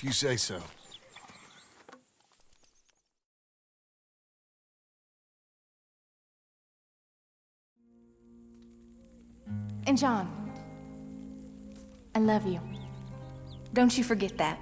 If you say so. And John, I love you. Don't you forget that.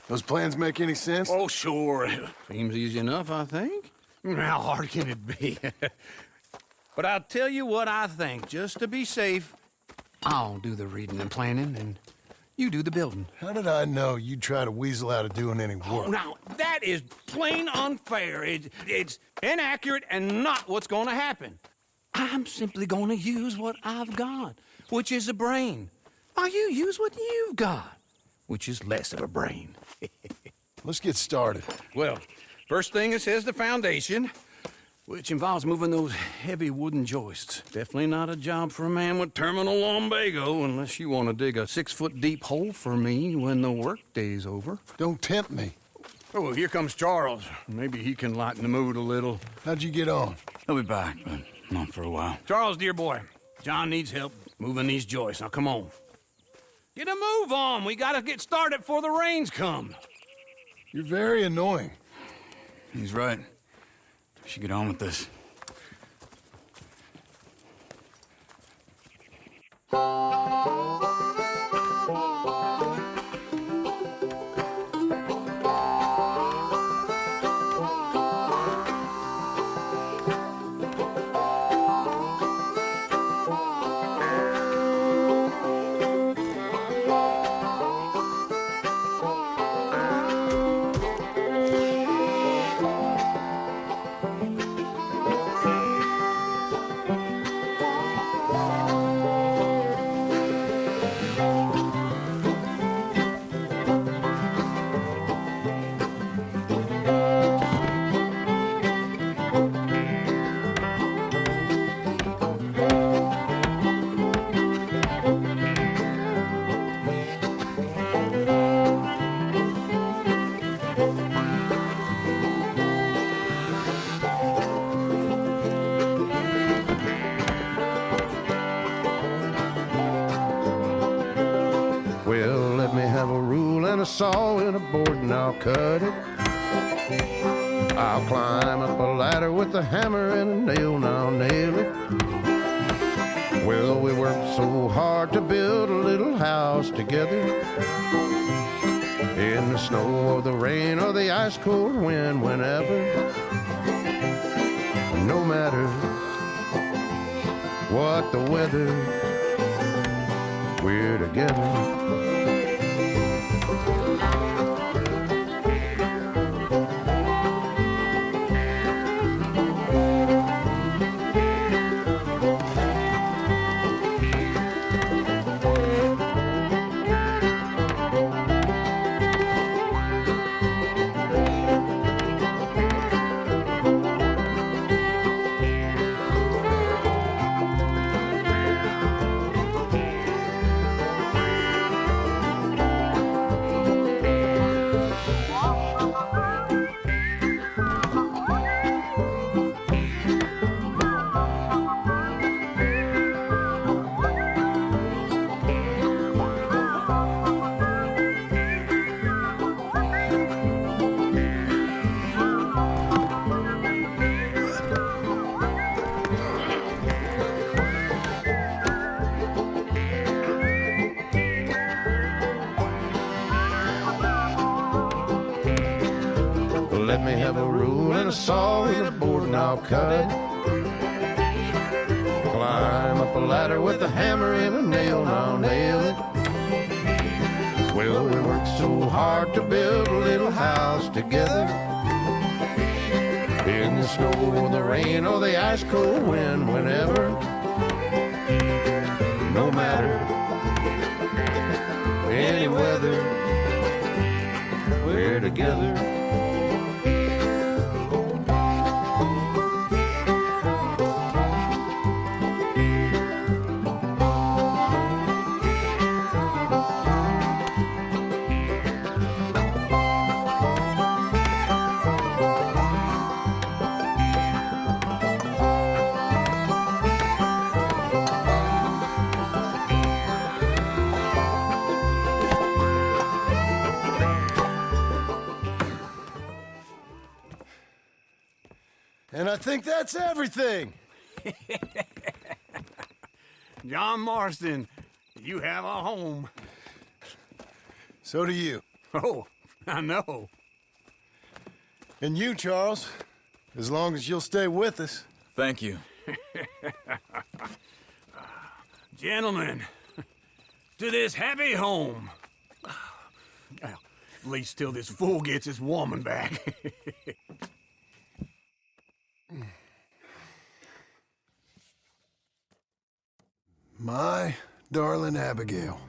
Those plans make any sense? Oh, sure. Seems easy enough, I think. How hard can it be? But I'll tell you what I think. Just to be safe, I'll do the reading and planning, and you do the building. How did I know you'd try to weasel out of doing any work? Oh, now, that is plain unfair. It's inaccurate and not what's going to happen. I'm simply going to use what I've got, which is a brain. While you use what you've got, which is less of a brain. Let's get started. Well, first thing it says the foundation, which involves moving those heavy wooden joists. Definitely not a job for a man with terminal lumbago, unless you want to dig a 6-foot deep hole for me when the workday's over. Don't tempt me. Oh, here comes Charles. Maybe he can lighten the mood a little. How'd you get on? He'll be back, but not for a while. Charles, dear boy, John needs help moving these joists. Now, come on. Get a move on. We gotta get started before the rains come. You're very annoying. He's right. We should get on with this. Well, let me have a rule and a saw and a board and I'll cut it. I'll climb up a ladder with a hammer and a nail and I'll nail it. Well, we worked so hard to build a little house together. In the snow or the rain or the ice cold wind, whenever. No matter what the weather, we're together. Let me have a rule and a saw and a board and I'll cut. Climb up a ladder with a hammer and a nail and I'll nail it. Well, we worked so hard to build a little house together. In the the snow or the rain or the ice cold wind, whenever, no matter, any weather, we're together. And I think that's everything. John Marston, you have a home. So do you. Oh, I know. And you, Charles, as long as you'll stay with us. Thank you. Gentlemen, to this happy home. Well, at least till this fool gets his woman back. My darling Abigail,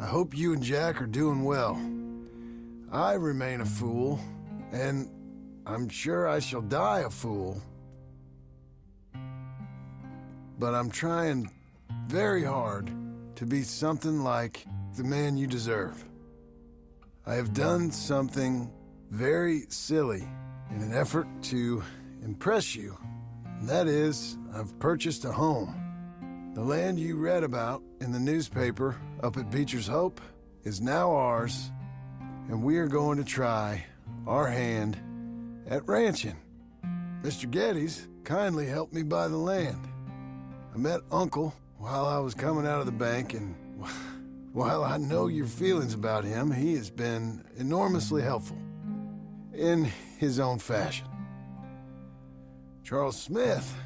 I hope you and Jack are doing well. I remain a fool, and I'm sure I shall die a fool. But I'm trying very hard to be something like the man you deserve. I have done something very silly in an effort to impress you. And that is, I've purchased a home. The land you read about in the newspaper up at Beecher's Hope is now ours, and we are going to try our hand at ranching. Mr. Geddes kindly helped me buy the land. I met Uncle while I was coming out of the bank, and while I know your feelings about him, he has been enormously helpful in his own fashion. Charles Smith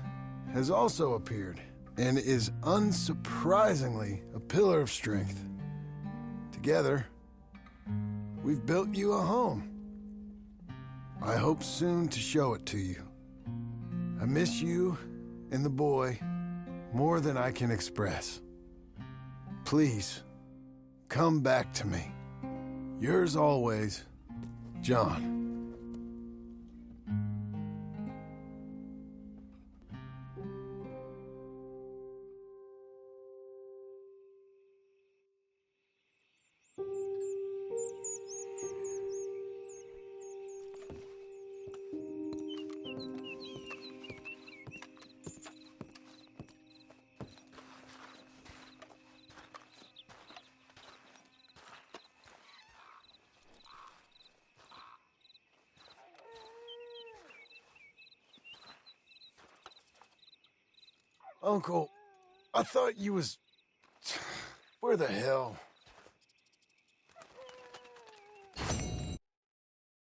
has also appeared and is unsurprisingly a pillar of strength. Together, we've built you a home. I hope soon to show it to you. I miss you and the boy more than I can express. Please, come back to me. Yours always, John. Uncle, I thought you was... Where the hell?